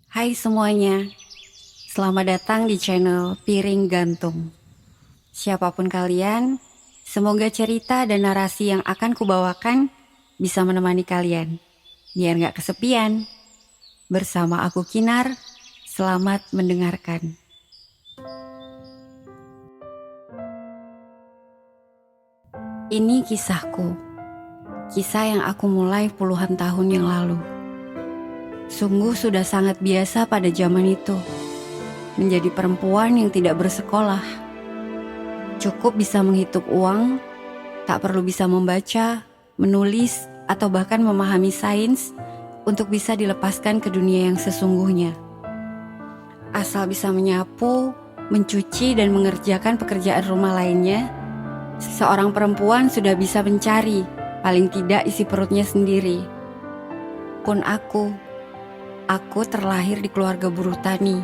Hai semuanya, selamat datang di channel Piring Gantung. Siapapun kalian, semoga cerita dan narasi yang akan kubawakan bisa menemani kalian, biar gak kesepian. Bersama aku Kinar, selamat mendengarkan. Ini kisahku, kisah yang aku mulai puluhan tahun yang lalu. Sungguh sudah sangat biasa pada zaman itu, menjadi perempuan yang tidak bersekolah. Cukup bisa menghitung uang, tak perlu bisa membaca, menulis, atau bahkan memahami sains untuk bisa dilepaskan ke dunia yang sesungguhnya. Asal bisa menyapu, mencuci, dan mengerjakan pekerjaan rumah lainnya, seorang perempuan sudah bisa mencari, paling tidak isi perutnya sendiri. Pun aku terlahir di keluarga buruh tani.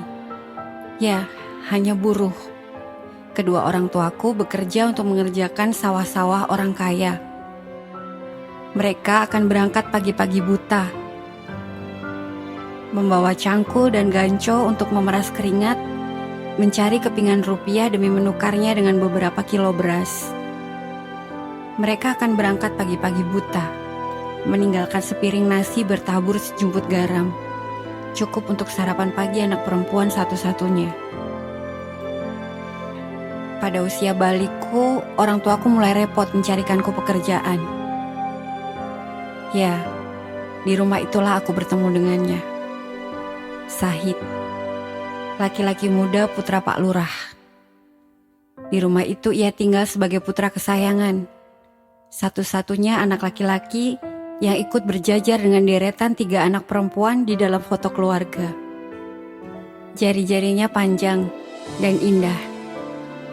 Ya, hanya buruh. Kedua orang tuaku bekerja untuk mengerjakan sawah-sawah orang kaya. Mereka akan berangkat pagi-pagi buta, membawa cangkul dan ganco untuk memeras keringat, mencari kepingan rupiah demi menukarnya dengan beberapa kilo beras. Mereka akan berangkat pagi-pagi buta, meninggalkan sepiring nasi bertabur sejumput garam, cukup untuk sarapan pagi anak perempuan satu-satunya. Pada usia balikku, orang tuaku mulai repot mencarikanku pekerjaan. Ya, di rumah itulah aku bertemu dengannya. Sahid, laki-laki muda putra Pak Lurah. Di rumah itu ia tinggal sebagai putra kesayangan, satu-satunya anak laki-laki yang ikut berjajar dengan deretan 3 anak perempuan di dalam foto keluarga. Jari-jarinya panjang dan indah,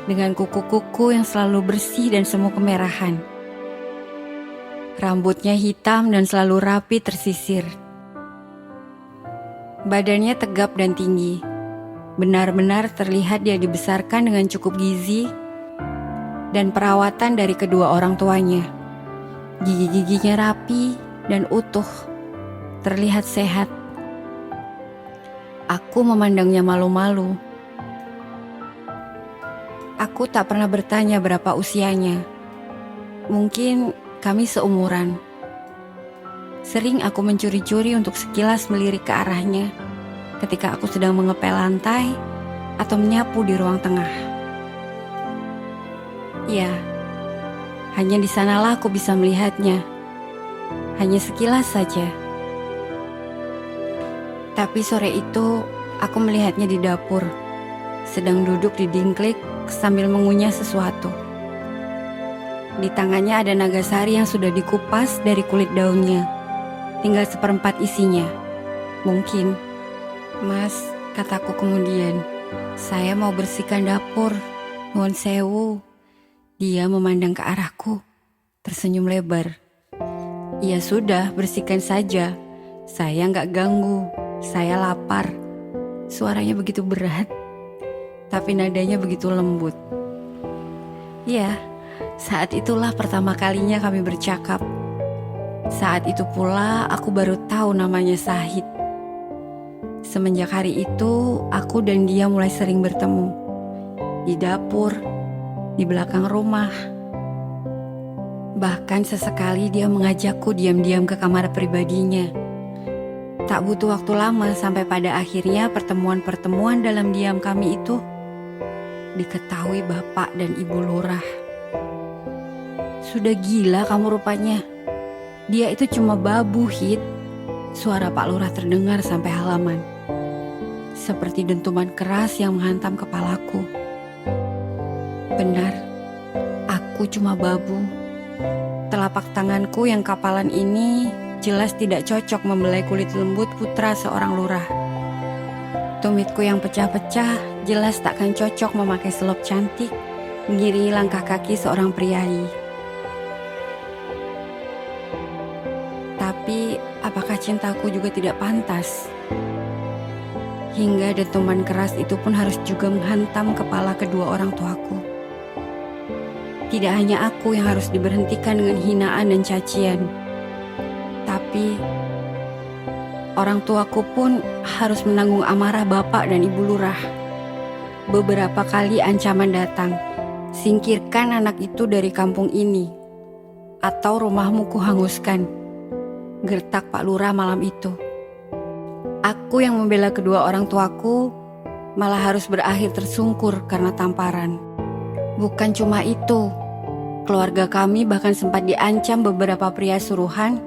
dengan kuku-kuku yang selalu bersih dan semu kemerahan. Rambutnya hitam dan selalu rapi tersisir. Badannya tegap dan tinggi. Benar-benar terlihat dia dibesarkan dengan cukup gizi dan perawatan dari kedua orang tuanya. Gigi-giginya rapi dan utuh, terlihat sehat. Aku memandangnya malu-malu. Aku tak pernah bertanya berapa usianya. Mungkin kami seumuran. Sering aku mencuri-curi untuk sekilas melirik ke arahnya ketika aku sedang mengepel lantai atau menyapu di ruang tengah. Ya, hanya di sanalah aku bisa melihatnya. Hanya sekilas saja. Tapi sore itu aku melihatnya di dapur, sedang duduk di dingklik sambil mengunyah sesuatu. Di tangannya ada nagasari yang sudah dikupas dari kulit daunnya. Tinggal 1/4 isinya. Mungkin. Mas, kataku kemudian, saya mau bersihkan dapur. Nuwun sewu. Dia memandang ke arahku, tersenyum lebar. Ya sudah, bersihkan saja. Saya nggak ganggu. Saya lapar. Suaranya begitu berat, tapi nadanya begitu lembut. Ya, saat itulah pertama kalinya kami bercakap. Saat itu pula aku baru tahu namanya Sahid. Semenjak hari itu, aku dan dia mulai sering bertemu. Di dapur, di belakang rumah. Bahkan sesekali dia mengajakku diam-diam ke kamar pribadinya. Tak butuh waktu lama sampai pada akhirnya pertemuan-pertemuan dalam diam kami itu diketahui bapak dan ibu lurah. Sudah gila kamu rupanya. Dia itu cuma babu, Hit. Suara Pak Lurah terdengar sampai halaman. Seperti dentuman keras yang menghantam kepalaku. Benar, aku cuma babu. Telapak tanganku yang kapalan ini jelas tidak cocok membelai kulit lembut putra seorang lurah. Tumitku yang pecah-pecah jelas takkan cocok memakai selop cantik mengiringi langkah kaki seorang priayi. Tapi apakah cintaku juga tidak pantas? Hingga dentuman keras itu pun harus juga menghantam kepala kedua orang tuaku. Tidak hanya aku yang harus diberhentikan dengan hinaan dan cacian, tapi Orang tuaku pun harus menanggung amarah bapak dan ibu lurah. Beberapa kali ancaman datang, singkirkan anak itu dari kampung ini, atau rumahmu kuhanguskan. Gertak Pak Lurah malam itu. Aku yang membela kedua orang tuaku malah harus berakhir tersungkur karena tamparan. Bukan cuma itu, keluarga kami bahkan sempat diancam beberapa pria suruhan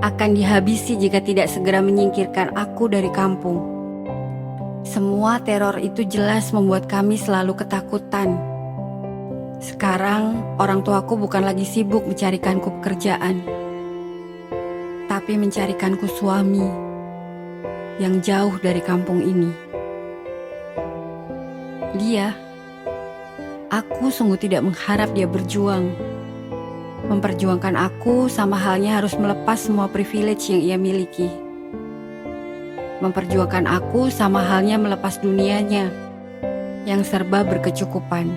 akan dihabisi jika tidak segera menyingkirkan aku dari kampung. Semua teror itu jelas membuat kami selalu ketakutan. Sekarang orang tuaku bukan lagi sibuk mencarikanku pekerjaan, tapi mencarikanku suami yang jauh dari kampung ini. Aku sungguh tidak mengharap dia berjuang. Memperjuangkan aku sama halnya harus melepas semua privilege yang ia miliki. Memperjuangkan aku sama halnya melepas dunianya yang serba berkecukupan.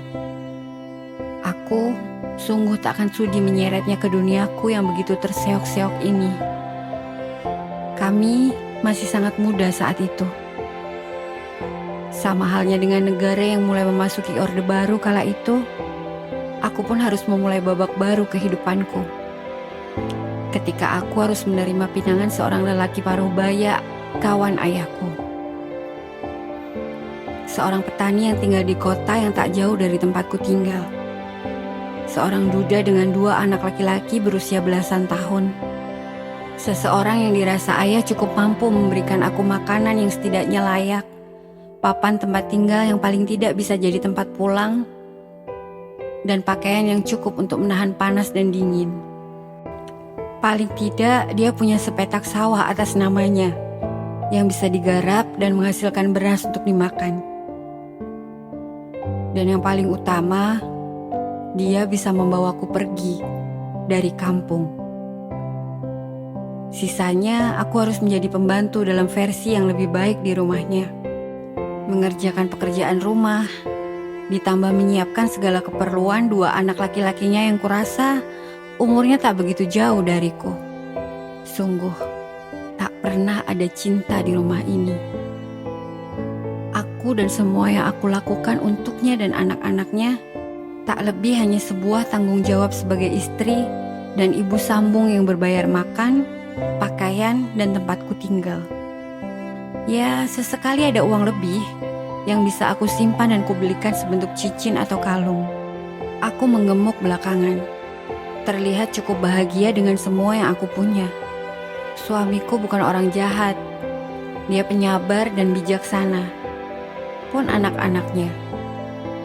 Aku sungguh tak akan sudi menyeretnya ke duniaku yang begitu terseok-seok ini. Kami masih sangat muda saat itu. Sama halnya dengan negara yang mulai memasuki Orde Baru kala itu, aku pun harus memulai babak baru kehidupanku. Ketika aku harus menerima pinangan seorang lelaki paruh baya, kawan ayahku. Seorang petani yang tinggal di kota yang tak jauh dari tempatku tinggal. Seorang duda dengan 2 anak laki-laki berusia belasan tahun. Seseorang yang dirasa ayah cukup mampu memberikan aku makanan yang setidaknya layak, papan tempat tinggal yang paling tidak bisa jadi tempat pulang, dan pakaian yang cukup untuk menahan panas dan dingin. Paling tidak dia punya sepetak sawah atas namanya yang bisa digarap dan menghasilkan beras untuk dimakan. Dan yang paling utama, dia bisa membawaku pergi dari kampung. Sisanya aku harus menjadi pembantu dalam versi yang lebih baik di rumahnya. Mengerjakan pekerjaan rumah, ditambah menyiapkan segala keperluan 2 anak laki-lakinya yang kurasa umurnya tak begitu jauh dariku. Sungguh, tak pernah ada cinta di rumah ini. Aku dan semua yang aku lakukan untuknya dan anak-anaknya tak lebih hanya sebuah tanggung jawab sebagai istri dan ibu sambung yang berbayar makan, pakaian, dan tempatku tinggal. Ya, sesekali ada uang lebih yang bisa aku simpan dan kubelikan sebentuk cincin atau kalung. Aku menggemuk belakangan. Terlihat cukup bahagia dengan semua yang aku punya. Suamiku bukan orang jahat. Dia penyabar dan bijaksana. Pun anak-anaknya.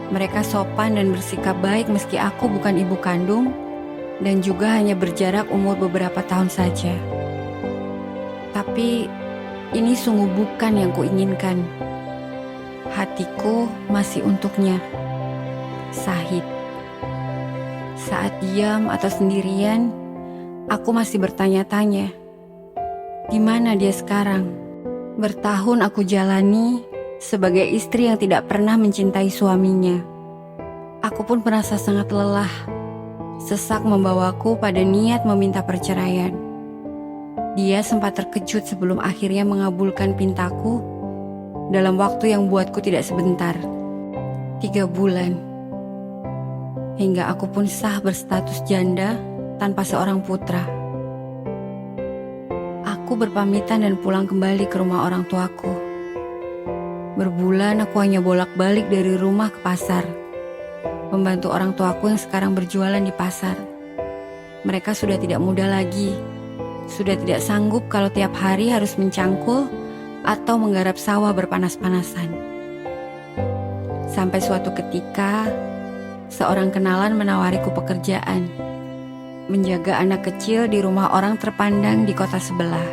Mereka sopan dan bersikap baik meski aku bukan ibu kandung dan juga hanya berjarak umur beberapa tahun saja. Tapi ini sungguh bukan yang kuinginkan. Hatiku masih untuknya. Sahid. Saat diam atau sendirian, aku masih bertanya-tanya, di mana dia sekarang? Bertahun aku jalani sebagai istri yang tidak pernah mencintai suaminya. Aku pun merasa sangat lelah. Sesak membawaku pada niat meminta perceraian. Dia sempat terkejut sebelum akhirnya mengabulkan pintaku dalam waktu yang buatku tidak sebentar. 3 bulan. Hingga aku pun sah berstatus janda tanpa seorang putra. Aku berpamitan dan pulang kembali ke rumah orang tuaku. Berbulan aku hanya bolak-balik dari rumah ke pasar, membantu orang tuaku yang sekarang berjualan di pasar. Mereka sudah tidak muda lagi, sudah tidak sanggup kalau tiap hari harus mencangkul atau menggarap sawah berpanas-panasan. Sampai suatu ketika, seorang kenalan menawariku pekerjaan, menjaga anak kecil di rumah orang terpandang di kota sebelah.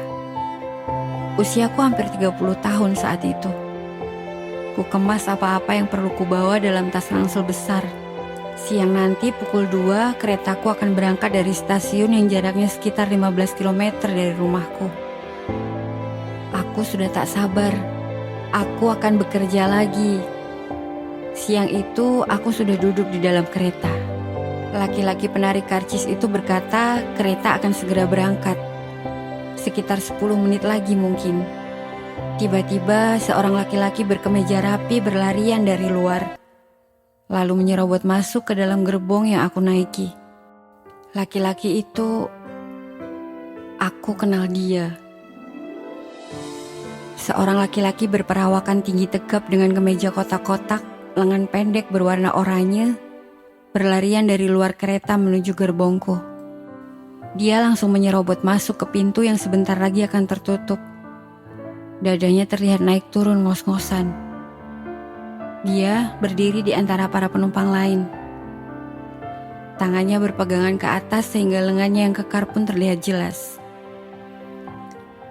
Usiaku hampir 30 tahun saat itu. Ku kemas apa-apa yang perlu kubawa dalam tas ransel besar. Siang nanti pukul 2 keretaku akan berangkat dari stasiun yang jaraknya sekitar 15 km dari rumahku. Aku sudah tak sabar. Aku akan bekerja lagi. Siang itu aku sudah duduk di dalam kereta. Laki-laki penarik karcis itu berkata kereta akan segera berangkat. Sekitar 10 menit lagi mungkin. Tiba-tiba seorang laki-laki berkemeja rapi berlarian dari luar, lalu menyerobot masuk ke dalam gerbong yang aku naiki. Laki-laki itu, aku kenal dia. Seorang laki-laki berperawakan tinggi tegap dengan kemeja kotak-kotak, lengan pendek berwarna oranye, berlarian dari luar kereta menuju gerbongku. Dia langsung menyerobot masuk ke pintu yang sebentar lagi akan tertutup. Dadanya terlihat naik turun ngos-ngosan. Dia berdiri di antara para penumpang lain. Tangannya berpegangan ke atas sehingga lengannya yang kekar pun terlihat jelas.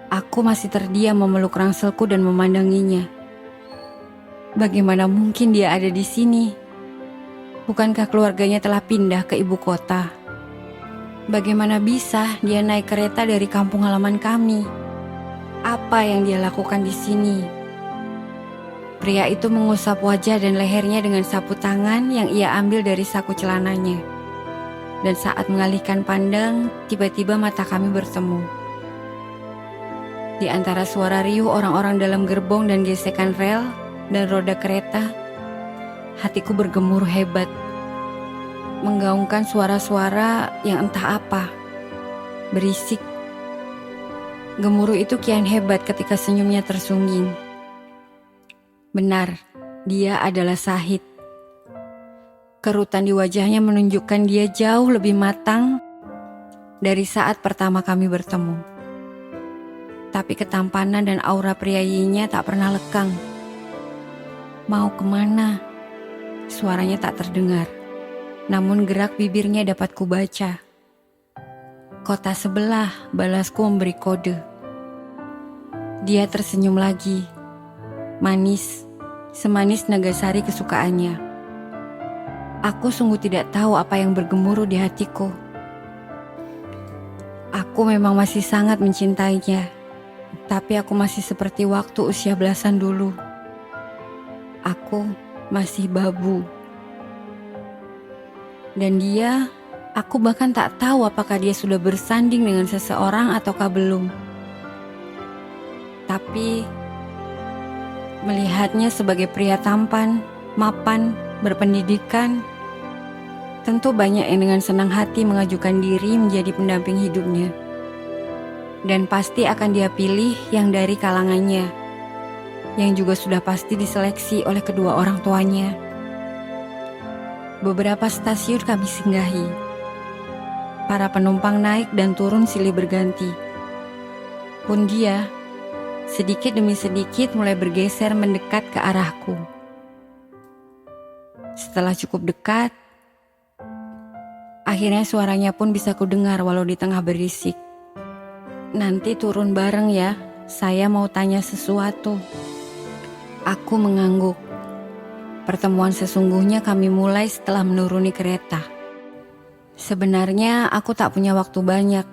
Aku masih terdiam memeluk rangselku dan memandanginya. Bagaimana mungkin dia ada di sini? Bukankah keluarganya telah pindah ke ibu kota? Bagaimana bisa dia naik kereta dari kampung halaman kami? Apa yang dia lakukan di sini? Pria itu mengusap wajah dan lehernya dengan sapu tangan yang ia ambil dari saku celananya. Dan saat mengalihkan pandang, tiba-tiba mata kami bertemu. Di antara suara riuh orang-orang dalam gerbong dan gesekan rel dan roda kereta, hatiku bergemuruh hebat, menggaungkan suara-suara yang entah apa, berisik. Gemuruh itu kian hebat ketika senyumnya tersungging. Benar, dia adalah Sahid. Kerutan di wajahnya menunjukkan dia jauh lebih matang dari saat pertama kami bertemu. Tapi ketampanan dan aura priayinya tak pernah lekang. Mau kemana? Suaranya tak terdengar, namun gerak bibirnya dapat kubaca. Kota sebelah, balasku memberi kode. Dia tersenyum lagi, manis, semanis Nagasari kesukaannya. Aku sungguh tidak tahu apa yang bergemuruh di hatiku. Aku memang masih sangat mencintainya, tapi aku masih seperti waktu usia belasan dulu. Aku masih babu. Dan dia, aku bahkan tak tahu apakah dia sudah bersanding dengan seseorang ataukah belum. Tapi melihatnya sebagai pria tampan, mapan, berpendidikan, tentu banyak yang dengan senang hati mengajukan diri menjadi pendamping hidupnya. Dan pasti akan dia pilih yang dari kalangannya, yang juga sudah pasti diseleksi oleh kedua orang tuanya. Beberapa stasiun kami singgahi. Para penumpang naik dan turun silih berganti. Pun dia, sedikit demi sedikit mulai bergeser mendekat ke arahku. Setelah cukup dekat, akhirnya suaranya pun bisa kudengar walau di tengah berisik. Nanti turun bareng ya, saya mau tanya sesuatu. Aku mengangguk. Pertemuan sesungguhnya kami mulai setelah menuruni kereta. Sebenarnya aku tak punya waktu banyak.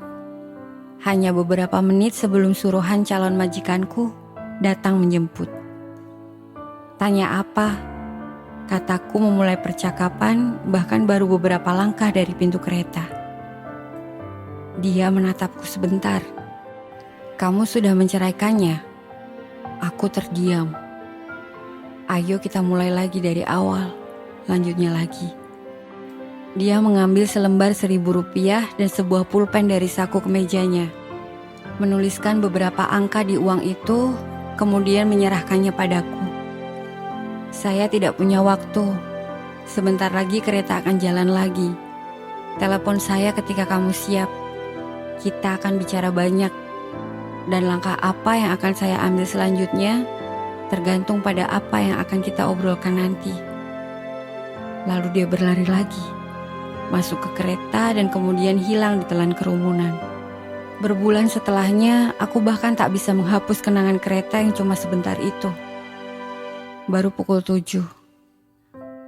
Hanya beberapa menit sebelum suruhan calon majikanku datang menjemput. Tanya apa? Kataku memulai percakapan bahkan baru beberapa langkah dari pintu kereta. Dia menatapku sebentar. Kamu sudah menceraikannya? Aku terdiam. Ayo kita mulai lagi dari awal, lanjutnya lagi. Dia mengambil selembar Rp1.000 dan sebuah pulpen dari saku kemejanya. Menuliskan beberapa angka di uang itu, kemudian menyerahkannya padaku. Saya tidak punya waktu. Sebentar lagi kereta akan jalan lagi. Telepon saya ketika kamu siap. Kita akan bicara banyak. Dan langkah apa yang akan saya ambil selanjutnya tergantung pada apa yang akan kita obrolkan nanti. Lalu dia berlari lagi, masuk ke kereta dan kemudian hilang di telan kerumunan. Berbulan setelahnya, aku bahkan tak bisa menghapus kenangan kereta yang cuma sebentar itu. Baru pukul 7.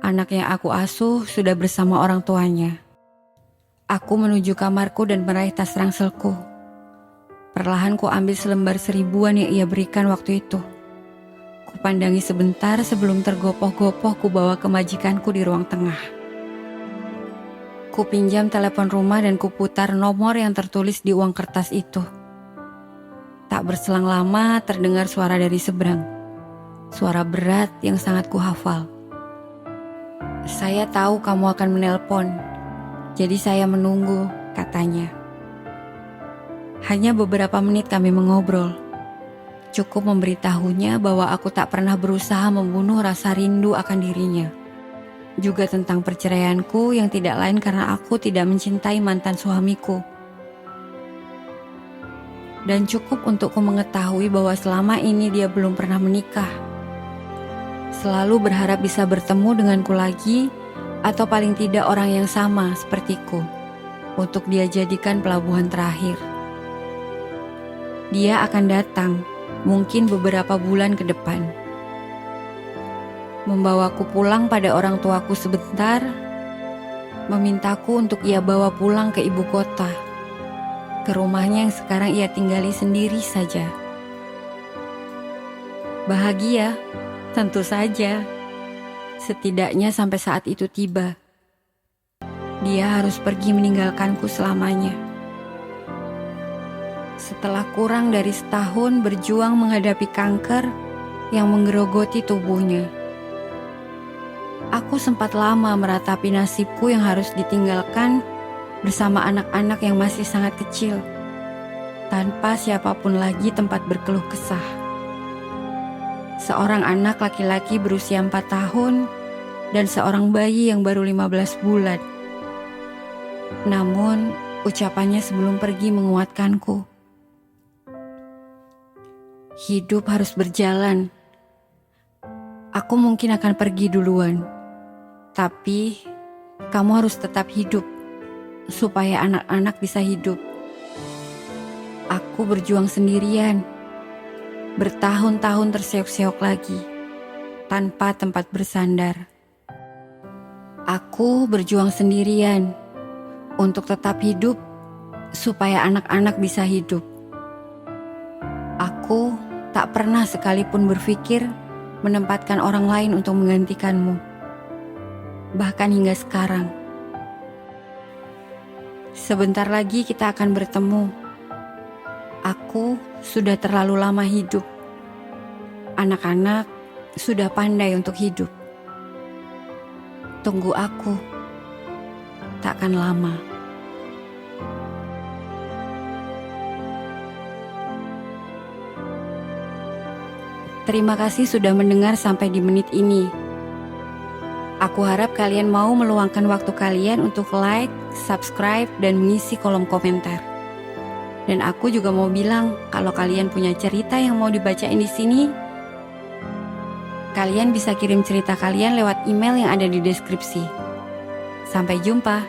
Anak yang aku asuh sudah bersama orang tuanya. Aku menuju kamarku dan meraih tas rangselku. Perlahan ku ambil selembar Rp1.000 yang ia berikan waktu itu. Kupandangi sebentar sebelum tergopoh-gopoh ku bawa ke majikanku di ruang tengah. Ku pinjam telepon rumah dan ku putar nomor yang tertulis di uang kertas itu. Tak berselang lama terdengar suara dari seberang. Suara berat yang sangat kuhafal. "Saya tahu kamu akan menelpon, jadi saya menunggu," katanya. Hanya beberapa menit kami mengobrol. Cukup memberitahunya bahwa aku tak pernah berusaha membunuh rasa rindu akan dirinya. Juga tentang perceraianku yang tidak lain karena aku tidak mencintai mantan suamiku. Dan cukup untukku mengetahui bahwa selama ini dia belum pernah menikah. Selalu berharap bisa bertemu denganku lagi, atau paling tidak orang yang sama sepertiku, untuk dia jadikan pelabuhan terakhir. Dia akan datang, mungkin beberapa bulan ke depan. Membawaku pulang pada orang tuaku sebentar, memintaku untuk ia bawa pulang ke ibu kota, ke rumahnya yang sekarang ia tinggali sendiri saja. Bahagia, tentu saja. Setidaknya sampai saat itu tiba. Dia harus pergi meninggalkanku selamanya. Setelah kurang dari setahun berjuang menghadapi kanker yang menggerogoti tubuhnya, aku sempat lama meratapi nasibku yang harus ditinggalkan bersama anak-anak yang masih sangat kecil, tanpa siapapun lagi tempat berkeluh kesah. Seorang anak laki-laki berusia 4 tahun dan seorang bayi yang baru 15 bulan. Namun, ucapannya sebelum pergi menguatkanku. Hidup harus berjalan. Aku mungkin akan pergi duluan, tapi kamu harus tetap hidup, supaya anak-anak bisa hidup. Aku berjuang sendirian, bertahun-tahun terseok-seok lagi, tanpa tempat bersandar. Aku berjuang sendirian, untuk tetap hidup, supaya anak-anak bisa hidup. Aku tak pernah sekalipun berpikir menempatkan orang lain untuk menggantikanmu. Bahkan hingga sekarang. Sebentar lagi kita akan bertemu. Aku sudah terlalu lama hidup. Anak-anak sudah pandai untuk hidup. Tunggu aku. Takkan lama. Terima kasih sudah mendengar sampai di menit ini. Aku harap kalian mau meluangkan waktu kalian untuk like, subscribe, dan mengisi kolom komentar. Dan aku juga mau bilang, kalau kalian punya cerita yang mau dibacain di sini, kalian bisa kirim cerita kalian lewat email yang ada di deskripsi. Sampai jumpa.